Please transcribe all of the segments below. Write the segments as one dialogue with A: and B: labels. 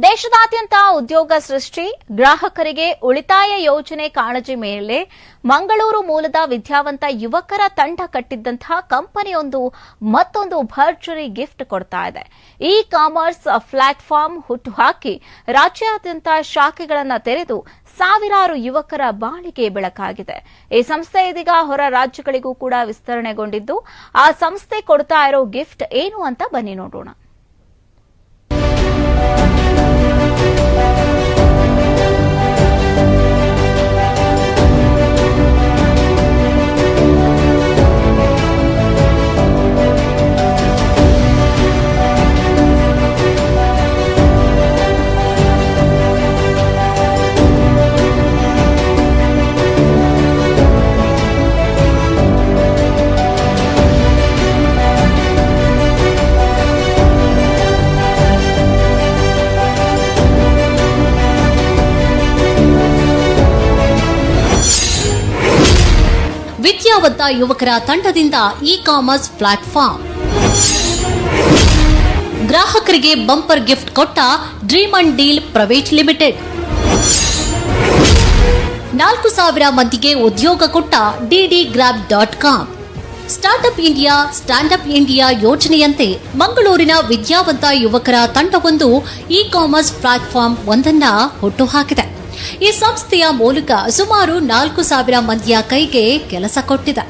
A: ದೇಶದಾದ್ಯಂತ ಉದ್ಯೋಗ ಸೃಷ್ಟಿ, ಗ್ರಾಹಕರಿಗೆ ಉಳಿತಾಯ ಯೋಜನೆ ಕಾಳಜಿ ಮೇಲೆ ಮಂಗಳೂರು ಮೂಲದ ವಿದ್ಯಾವಂತ ಯುವಕರ ತಂಡ ಕಟ್ಟಿದ್ದಂತಹ ಕಂಪನಿಯೊಂದು ಮತ್ತೊಂದು ಭರ್ಜರಿ ಗಿಫ್ಟ್ ಕೊಡ್ತಾ ಇದೆ. ಇ ಕಾಮರ್ಸ್ ಪ್ಲಾಟ್ಫಾರ್ಮ್ ಹುಟ್ಟುಹಾಕಿ ರಾಜ್ಯಾದ್ಯಂತ ಶಾಖೆಗಳನ್ನು ತೆರೆದು ಸಾವಿರಾರು ಯುವಕರ ಬಾಳಿಗೆ ಬೆಳಕಾಗಿದೆ. ಈ ಸಂಸ್ಥೆ ಇದೀಗ ಹೊರ ರಾಜ್ಯಗಳಿಗೂ ಕೂಡ ವಿಸ್ತರಣೆಗೊಂಡಿದ್ದು, ಆ ಸಂಸ್ಥೆ ಕೊಡ್ತಾ ಇರೋ ಗಿಫ್ಟ್ ಏನು ಅಂತ ಬನ್ನಿ ನೋಡೋಣ.
B: ವಿದ್ಯಾವಂತ ಯುವಕರ ತಂಡದಿಂದ ಇ ಕಾಮರ್ಸ್ ಪ್ಲಾಟ್ಫಾರ್ಮ್, ಗ್ರಾಹಕರಿಗೆ ಬಂಪರ್ ಗಿಫ್ಟ್ ಕೊಟ್ಟ dream and deal private limited, 4,000 ಮಂದಿಗೆ ಉದ್ಯೋಗ ಕೊಟ್ಟ DDGrab.com, startup India, stand up India ಯೋಜನೆಯಂತೆ ಮಂಗಳೂರಿನ ವಿದ್ಯಾವಂತ ಯುವಕರ ತಂಡವೊಂದು ಇ ಕಾಮರ್ಸ್ ಪ್ಲಾಟ್ಫಾರ್ಮ್ ಒಂದನ್ನ ಹುಟ್ಟುಹಾಕಿದೆ. ಈ ಸಂಸ್ಥೆಯ ಮೂಲಕ ಸುಮಾರು 4,000 ಮಂದಿಯ ಕೈಗೆ ಕೆಲಸ ಕೊಟ್ಟಿದೆ.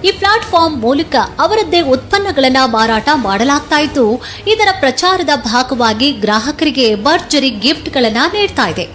B: ಈ ಪ್ಲಾಟ್ಫಾರ್ಮ್ ಮೂಲಕ ಅವರದ್ದೇ ಉತ್ಪನ್ನಗಳನ್ನು ಮಾರಾಟ ಮಾಡಲಾಗ್ತಾ ಇದ್ದು, ಇದರ ಪ್ರಚಾರದ ಭಾಗವಾಗಿ ಗ್ರಾಹಕರಿಗೆ ಭರ್ಜರಿ ಗಿಫ್ಟ್ಗಳನ್ನು ನೀಡ್ತಾ ಇದೆ.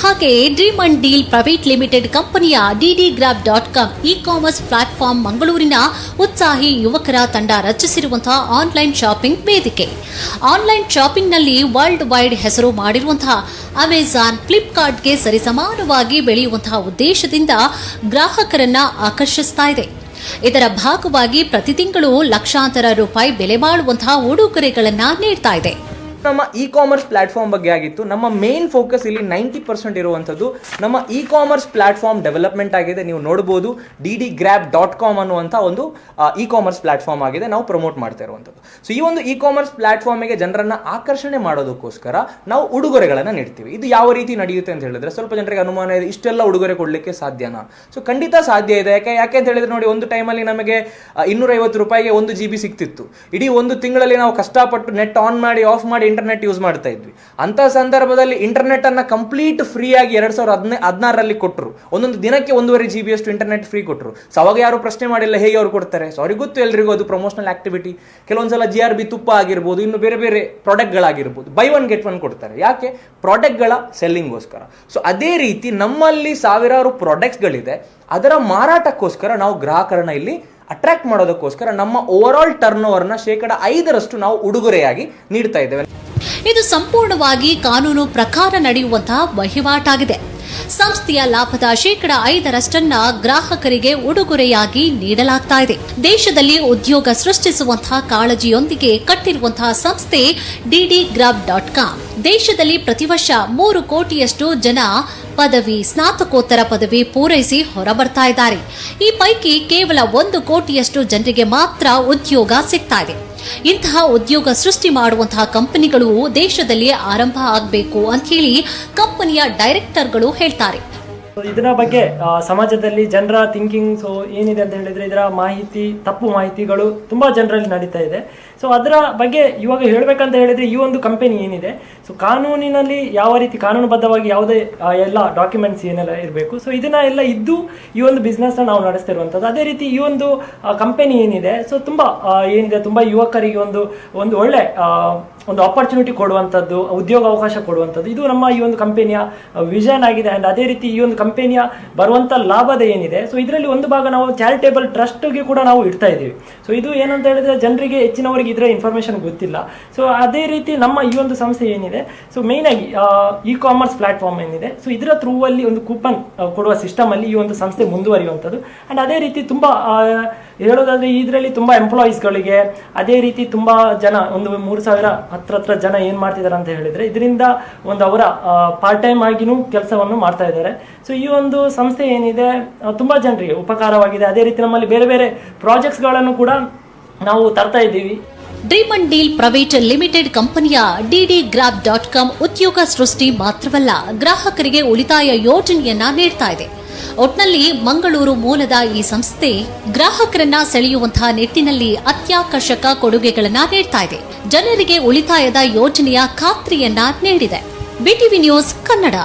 B: ಹಾಗೆ dream and deal private limited ಕಂಪನಿಯ DDGrab.com ಇ ಕಾಮರ್ಸ್ ಪ್ಲಾಟ್ಫಾರ್ಮ್ ಮಂಗಳೂರಿನ ಉತ್ಸಾಹಿ ಯುವಕರ ತಂಡ ರಚಿಸಿರುವಂತಹ ಆನ್ಲೈನ್ ಶಾಪಿಂಗ್ ವೇದಿಕೆ. ಆನ್ಲೈನ್ ಶಾಪಿಂಗ್ನಲ್ಲಿ ವರ್ಲ್ಡ್ ವೈಡ್ ಹೆಸರು ಮಾಡಿರುವಂತಹ ಅಮೆಜಾನ್, ಫ್ಲಿಪ್ಕಾರ್ಟ್ಗೆ ಸರಿಸಮಾನವಾಗಿ ಬೆಳೆಯುವಂತಹ ಉದ್ದೇಶದಿಂದ ಗ್ರಾಹಕರನ್ನ ಆಕರ್ಷಿಸ್ತಾ ಇದೆ. ಇದರ ಭಾಗವಾಗಿ ಪ್ರತಿ ತಿಂಗಳು ಲಕ್ಷಾಂತರ ರೂಪಾಯಿ ಬೆಲೆ ಬಾಳುವಂತಹ ಉಡುಗೊರೆಗಳನ್ನು ನೀಡ್ತಾ ಇದೆ.
C: ನಮ್ಮ ಇ ಕಾಮರ್ಸ್ ಪ್ಲಾಟ್ಫಾರ್ಮ್ ಬಗ್ಗೆ ಆಗಿತ್ತು. ನಮ್ಮ ಮೇನ್ ಫೋಕಸ್ ಇಲ್ಲಿ 90% ಇರುವಂಥದ್ದು ನಮ್ಮ ಇ ಕಾಮರ್ಸ್ ಪ್ಲಾಟ್ಫಾರ್ಮ್ ಡೆವಲಪ್ಮೆಂಟ್ ಆಗಿದೆ. ನೀವು ನೋಡಬಹುದು DDGrab.com ಅನ್ನುವಂಥ ಒಂದು ಇ ಕಾಮರ್ಸ್ ಪ್ಲಾಟ್ಫಾರ್ಮ್ ಆಗಿದೆ, ನಾವು ಪ್ರಮೋಟ್ ಮಾಡ್ತಾ ಇರುವಂಥದ್ದು. ಸೊ ಈ ಒಂದು ಇ ಕಾಮರ್ಸ್ ಪ್ಲಾಟ್ಫಾರ್ಮಿಗೆ ಜನರನ್ನ ಆಕರ್ಷಣೆ ಮಾಡೋದಕ್ಕೋಸ್ಕರ ನಾವು ಉಡುಗೊರೆಗಳನ್ನು ನೀಡ್ತೀವಿ. ಇದು ಯಾವ ರೀತಿ ನಡೆಯುತ್ತೆ ಅಂತ ಹೇಳಿದ್ರೆ ಸ್ವಲ್ಪ ಜನರಿಗೆ ಅನುಮಾನ ಇದೆ, ಇಷ್ಟೆಲ್ಲ ಉಡುಗೊರೆ ಕೊಡಲಿಕ್ಕೆ ಸಾಧ್ಯನಾ? ಸೊ ಖಂಡಿತ ಸಾಧ್ಯ ಇದೆ. ಯಾಕೆ ಅಂತ ಹೇಳಿದ್ರೆ ನೋಡಿ, ಒಂದು ಟೈಮಲ್ಲಿ ನಮಗೆ 250 ರೂಪಾಯಿಗೆ 1 GB ಸಿಗ್ತಿತ್ತು. ಇಡೀ ಒಂದು ತಿಂಗಳಲ್ಲಿ ನಾವು ಕಷ್ಟಪಟ್ಟು ನೆಟ್ ಆನ್ ಮಾಡಿ ಆಫ್ ಮಾಡಿ ಇಂಟರ್ನೆಟ್ ಯೂಸ್ ಮಾಡ್ತಾ ಇದ್ವಿ. ಅಂತ ಸಂದರ್ಭದಲ್ಲಿ ಇಂಟರ್ನೆಟ್ ಅನ್ನ ಕಂಪ್ಲೀಟ್ ಫ್ರೀ ಆಗಿ 2016ರಲ್ಲಿ ಕೊಟ್ಟರು. ಒಂದೊಂದು ದಿನಕ್ಕೆ 1.5 GB ಅಷ್ಟು ಇಂಟರ್ನೆಟ್ ಫ್ರೀ ಕೊಟ್ಟರು. ಸೊ ಅವಾಗ ಯಾರು ಪ್ರಶ್ನೆ ಮಾಡಿಲ್ಲ ಹೇಗೆ ಅವ್ರು ಕೊಡ್ತಾರೆ. ಸೊ ಅವ್ರಿಗೆ ಗೊತ್ತು, ಎಲ್ರಿಗೂ ಅದು ಪ್ರಮೋಷನಲ್ ಆಕ್ಟಿವಿಟಿ. ಕೆಲವೊಂದ್ಸಲ GRB ತುಪ್ಪ ಆಗಿರ್ಬೋದು, ಇನ್ನು ಬೇರೆ ಬೇರೆ ಪ್ರಾಡಕ್ಟ್ಗಳಾಗಿರ್ಬೋದು, ಬೈ 1 get 1 ಕೊಡ್ತಾರೆ. ಯಾಕೆ? ಪ್ರಾಡಕ್ಟ್ಗಳ ಸೆಲ್ಲಿಂಗ್ಗೋಸ್ಕರ. ಸೊ ಅದೇ ರೀತಿ ನಮ್ಮಲ್ಲಿ ಸಾವಿರಾರು ಪ್ರಾಡಕ್ಟ್ಸ್ಗಳಿದೆ, ಅದರ ಮಾರಾಟಕ್ಕೋಸ್ಕರ ನಾವು ಗ್ರಾಹಕರನ್ನ ಇಲ್ಲಿ ಅಟ್ರಾಕ್ಟ್ ಮಾಡೋದಕ್ಕೋಸ್ಕರ ನಮ್ಮ ಓವರ್ ಆಲ್ ಟರ್ನ್ ಓವರ್ನ 5% ನಾವು ಉಡುಗೊರೆಯಾಗಿ ನೀಡ್ತಾ ಇದ್ದೇವೆ.
B: ಇದು ಸಂಪೂರ್ಣವಾಗಿ ಕಾನೂನು ಪ್ರಕಾರ ನಡೆಯುವಂತಹ ವಹಿವಾಟಾಗಿದೆ. ಸಂಸ್ಥೆಯ ಲಾಭದ 5% ಗ್ರಾಹಕರಿಗೆ ಉಡುಗೊರೆಯಾಗಿ ನೀಡಲಾಗ್ತಾ ಇದೆ. ದೇಶದಲ್ಲಿ ಉದ್ಯೋಗ ಸೃಷ್ಟಿಸುವಂತಹ ಕಾಳಜಿಯೊಂದಿಗೆ ಕಟ್ಟಿರುವಂತಹ ಸಂಸ್ಥೆ DDGrab.com. ದೇಶದಲ್ಲಿ ಪ್ರತಿ ವರ್ಷ 3 ಕೋಟಿಯಷ್ಟು ಜನ ಪದವಿ, ಸ್ನಾತಕೋತ್ತರ ಪದವಿ ಪೂರೈಸಿ ಹೊರಬರ್ತಾ ಇದ್ದಾರೆ. ಈ ಪೈಕಿ ಕೇವಲ 1 ಕೋಟಿಯಷ್ಟು ಜನರಿಗೆ ಮಾತ್ರ ಉದ್ಯೋಗ ಸಿಗ್ತಾ ಇದೆ. ಇಂತಹ ಉದ್ಯೋಗ ಸೃಷ್ಟಿ ಮಾಡುವಂತಹ ಕಂಪನಿಗಳು ದೇಶದಲ್ಲಿ ಆರಂಭ ಆಗಬೇಕು ಅಂತ ಹೇಳಿ ಕಂಪನಿಯ ಡೈರೆಕ್ಟರ್ಗಳು ಹೇಳ್ತಾರೆ.
D: ಇದರ ಬಗ್ಗೆ ಸಮಾಜದಲ್ಲಿ ಜನರ ಥಿಂಕಿಂಗ್ ಏನಿದೆ ಅಂತ ಹೇಳಿದ್ರೆ, ಇದರ ಮಾಹಿತಿ, ತಪ್ಪು ಮಾಹಿತಿಗಳು ತುಂಬಾ ಜನರಲ್ಲಿ ನಡೀತಾ ಇದೆ. ಸೊ ಅದರ ಬಗ್ಗೆ ಇವಾಗ ಹೇಳ್ಬೇಕಂತ ಹೇಳಿದ್ರೆ, ಈ ಒಂದು ಕಂಪನಿ ಏನಿದೆ, ಸೊ ಕಾನೂನಿನಲ್ಲಿ ಯಾವ ರೀತಿ ಕಾನೂನುಬದ್ಧವಾಗಿ ಯಾವುದೇ ಎಲ್ಲ ಡಾಕ್ಯುಮೆಂಟ್ಸ್ ಏನೆಲ್ಲ ಇರಬೇಕು, ಸೊ ಇದನ್ನ ಎಲ್ಲ ಇದ್ದು ಈ ಒಂದು ಬಿಸ್ನೆಸ್ನ ನಾವು ನಡೆಸ್ತಾ ಇರುವಂಥದ್ದು. ಅದೇ ರೀತಿ ಈ ಒಂದು ಕಂಪನಿ ಏನಿದೆ, ಸೊ ತುಂಬಾ ಯುವಕರಿಗೆ ಒಂದು ಒಳ್ಳೆ ಒಂದು ಆಪರ್ಚುನಿಟಿ ಕೊಡುವಂಥದ್ದು, ಉದ್ಯೋಗ ಅವಕಾಶ ಕೊಡುವಂಥದ್ದು, ಇದು ನಮ್ಮ ಈ ಒಂದು ಕಂಪನಿಯ ವಿಷನ್ ಆಗಿದೆ. ಅಂಡ್ ಅದೇ ರೀತಿ ಈ ಒಂದು ಕಂಪನಿಯ ಬರುವಂತ ಲಾಭದ ಏನಿದೆ, ಸೊ ಇದರಲ್ಲಿ ಒಂದು ಭಾಗ ನಾವು ಚಾರಿಟೇಬಲ್ ಟ್ರಸ್ಟ್ಗೆ ಕೂಡ ನಾವು ಇಡ್ತಾ ಇದ್ದೀವಿ. ಸೊ ಇದು ಏನಂತ ಹೇಳಿದ್ರೆ ಜನರಿಗೆ ಹೆಚ್ಚಿನವರಿಗೆ ಇದರ ಇನ್ಫಾರ್ಮೇಶನ್ ಗೊತ್ತಿಲ್ಲ. ಸೊ ಅದೇ ರೀತಿ ನಮ್ಮ ಈ ಒಂದು ಸಂಸ್ಥೆ ಏನಿದೆ, ಸೊ ಮೇನ್ ಆಗಿ ಇ ಕಾಮರ್ಸ್ ಪ್ಲಾಟ್ಫಾರ್ಮ್ ಏನಿದೆ, ಸೊ ಇದರ ಥ್ರೂ ಅಲ್ಲಿ ಒಂದು ಕೂಪನ್ ಕೊಡುವ ಸಿಸ್ಟಮ್ ಅಲ್ಲಿ ಈ ಒಂದು ಸಂಸ್ಥೆ ಮುಂದುವರಿಯುವಂಥದ್ದು. ಅಂಡ್ ಅದೇ ರೀತಿ ತುಂಬಾ ಹೇಳೋದಾದ್ರೆ ಇದರಲ್ಲಿ ತುಂಬಾ ಎಂಪ್ಲಾಯೀಸ್ಗಳಿಗೆ, ಅದೇ ರೀತಿ ತುಂಬಾ ಜನ ಒಂದು 3,000 ಹತ್ರ ಜನ ಏನ್ ಮಾಡ್ತಿದ್ದಾರೆ ಅಂತ ಹೇಳಿದ್ರೆ ಇದರಿಂದ ಒಂದು ಅವರ ಪಾರ್ಟ್ ಟೈಮ್ ಆಗಿನೂ ಕೆಲಸವನ್ನು ಮಾಡ್ತಾ ಇದ್ದಾರೆ. ಸೊ ಈ ಒಂದು ಸಂಸ್ಥೆ ಏನಿದೆ ತುಂಬಾ ಜನರಿಗೆ ಉಪಕಾರವಾಗಿದೆ. ಅದೇ ರೀತಿ ನಮ್ಮಲ್ಲಿ ಬೇರೆ ಬೇರೆ ಪ್ರಾಜೆಕ್ಟ್ಸ್ ಗಳನ್ನು ಕೂಡ ನಾವು ತರ್ತಾ ಇದ್ದೀವಿ.
B: Dream and deal private limited ಕಂಪನಿಯ DDGrab.com ಉದ್ಯೋಗ ಸೃಷ್ಟಿ ಮಾತ್ರವಲ್ಲ, ಗ್ರಾಹಕರಿಗೆ ಉಳಿತಾಯ ಯೋಜನೆಯನ್ನ ನೀಡ್ತಾ ಇದೆ. ಒಟ್ನಲ್ಲಿ ಮಂಗಳೂರು ಮೂಲದ ಈ ಸಂಸ್ಥೆ ಗ್ರಾಹಕರನ್ನ ಸೆಳೆಯುವಂತಹ ನಿಟ್ಟಿನಲ್ಲಿ ಅತ್ಯಾಕರ್ಷಕ ಕೊಡುಗೆಗಳನ್ನ ನೀಡ್ತಾ ಇದೆ. ಜನರಿಗೆ ಉಳಿತಾಯದ ಯೋಜನೆಯ ಖಾತ್ರಿಯನ್ನ ನೀಡಿದೆ. BTV news Kannada.